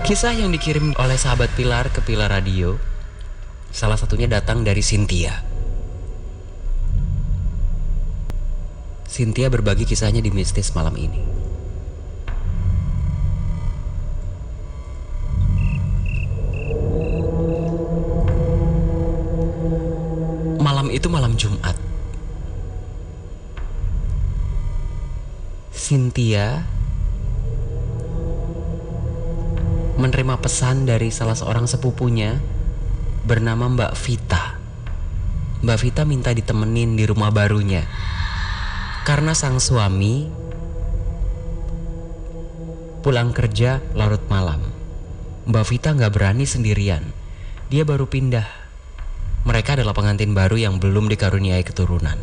Kisah yang dikirim oleh sahabat Pilar ke Pilar Radio, salah satunya datang dari Cynthia. Cynthia berbagi kisahnya di Mistis malam ini. Malam itu malam Jumat. Cynthia menerima pesan dari salah seorang sepupunya bernama Mbak Vita. Mbak Vita minta ditemenin di rumah barunya karena sang suami pulang kerja larut malam. Mbak Vita gak berani sendirian. Dia baru pindah. Mereka adalah pengantin baru yang belum dikaruniai keturunan.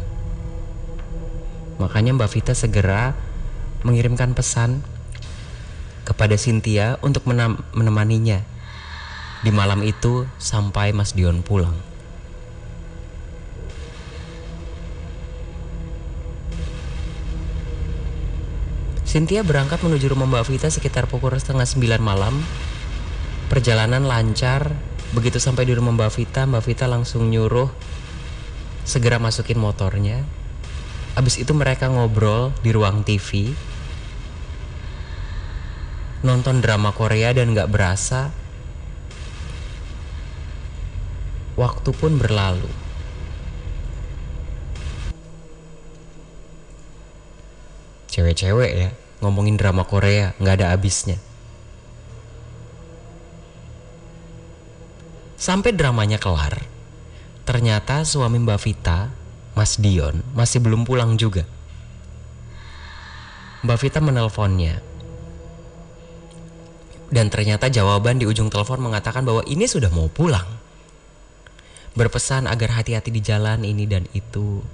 Makanya Mbak Vita segera mengirimkan pesan kepada Cynthia untuk menemaninya di malam itu sampai Mas Dion pulang. Cynthia berangkat menuju rumah Mbak Vita sekitar pukul 8:30 malam. Perjalanan lancar. Begitu sampai di rumah Mbak Vita langsung nyuruh segera masukin motornya. Abis itu mereka ngobrol di ruang TV, nonton drama Korea, dan gak berasa waktu pun berlalu. Cewek-cewek ya, ngomongin drama Korea gak ada habisnya. Sampai dramanya kelar, ternyata suami Mbak Vita, Mas Dion, masih belum pulang juga. Mbak Vita menelponnya, dan ternyata jawaban di ujung telepon mengatakan bahwa ini sudah mau pulang. Berpesan agar hati-hati di jalan ini dan itu.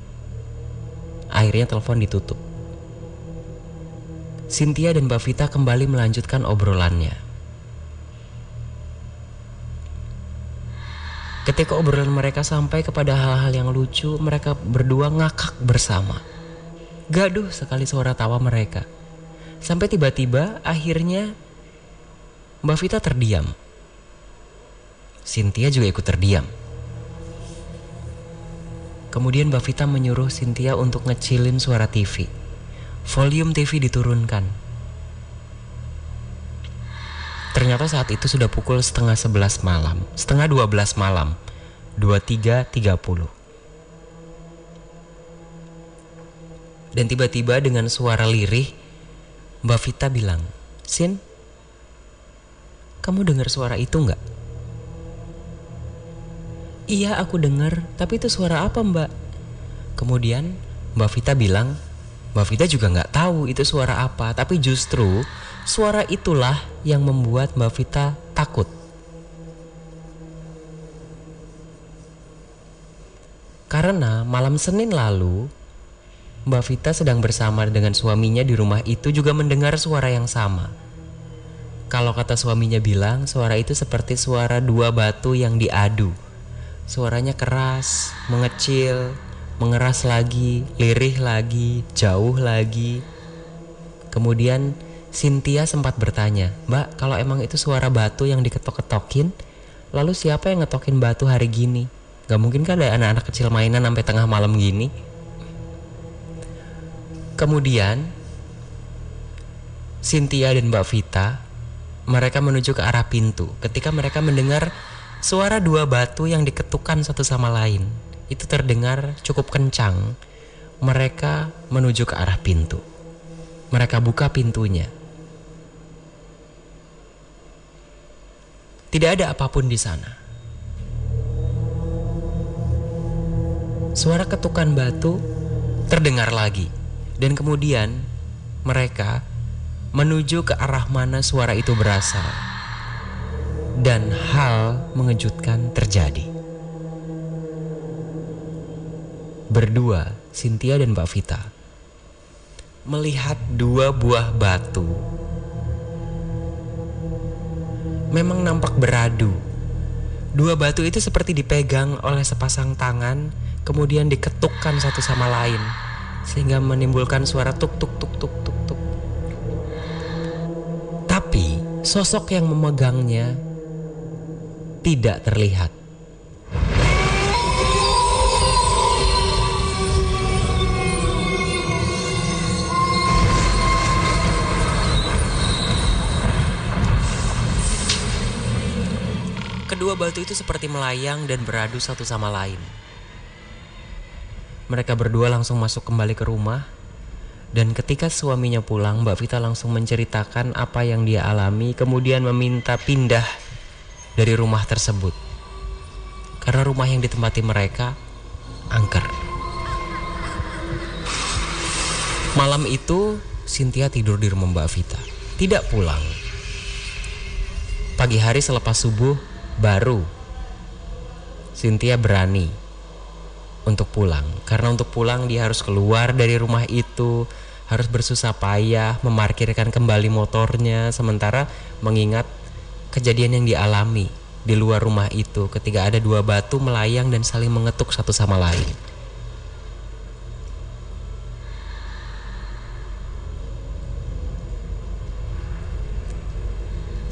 Akhirnya telepon ditutup. Cynthia dan Mbak Vita kembali melanjutkan obrolannya. Ketika obrolan mereka sampai kepada hal-hal yang lucu, mereka berdua ngakak bersama. Gaduh sekali suara tawa mereka. Sampai tiba-tiba akhirnya Mbak Vita terdiam. Cynthia juga ikut terdiam. Kemudian Mbak Vita menyuruh Cynthia untuk ngecilin suara TV. Volume TV diturunkan. Ternyata saat itu sudah pukul 10:30 malam, 11:30 malam, 23.30. Dan tiba-tiba dengan suara lirih, Mbak Vita bilang, "Sin, kamu dengar suara itu enggak?" "Iya, aku dengar, tapi itu suara apa, Mbak?" Kemudian Mbak Vita bilang, Mbak Vita juga nggak tahu itu suara apa, tapi justru suara itulah yang membuat Mbak Vita takut. Karena malam Senin lalu, Mbak Vita sedang bersama dengan suaminya di rumah itu juga mendengar suara yang sama. Kalau kata suaminya bilang, suara itu seperti suara dua batu yang diadu. Suaranya keras, mengecil, mengeras lagi, lirih lagi, jauh lagi. Kemudian Cynthia sempat bertanya, "Mbak, kalau emang itu suara batu yang diketok-ketokin, lalu siapa yang ngetokin batu hari gini? Gak mungkin kan ada anak-anak kecil mainan sampai tengah malam gini?" Kemudian Cynthia dan Mbak Vita, mereka menuju ke arah pintu. Ketika mereka mendengar suara dua batu yang diketukkan satu sama lain, itu terdengar cukup kencang. Mereka menuju ke arah pintu. Mereka buka pintunya. Tidak ada apapun di sana. Suara ketukan batu terdengar lagi. Dan kemudian mereka menuju ke arah mana suara itu berasal. Dan hal mengejutkan terjadi. Berdua, Cynthia dan Mbak Vita, melihat dua buah batu. Memang nampak beradu. Dua batu itu seperti dipegang oleh sepasang tangan, kemudian diketukkan satu sama lain, sehingga menimbulkan suara tuk tuk tuk tuk tuk tuk. Tapi Sosok yang memegangnya tidak terlihat. Kedua batu itu seperti melayang dan beradu satu sama lain. Mereka berdua langsung masuk kembali ke rumah. Dan ketika suaminya pulang, Mbak Vita langsung menceritakan apa yang dia alami, kemudian meminta pindah dari rumah tersebut. Karena rumah yang ditempati mereka angker. Malam itu Cynthia tidur di rumah Mbak Vita, tidak pulang. Pagi hari selepas subuh baru Cynthia berani untuk pulang. Karena untuk pulang dia harus keluar dari rumah itu, harus bersusah payah memarkirkan kembali motornya, sementara mengingat kejadian yang dialami di luar rumah itu ketika ada dua batu melayang dan saling mengetuk satu sama lain.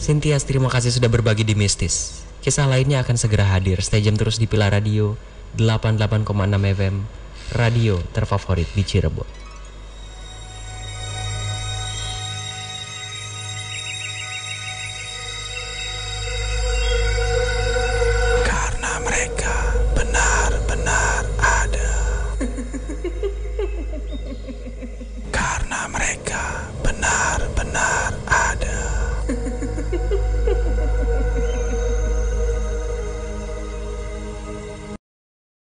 Cynthia, terima kasih sudah berbagi di Mistis. Kisah lainnya akan segera hadir. Stay jam terus di Pilar Radio 88,6 FM, radio terfavorit di Cirebon.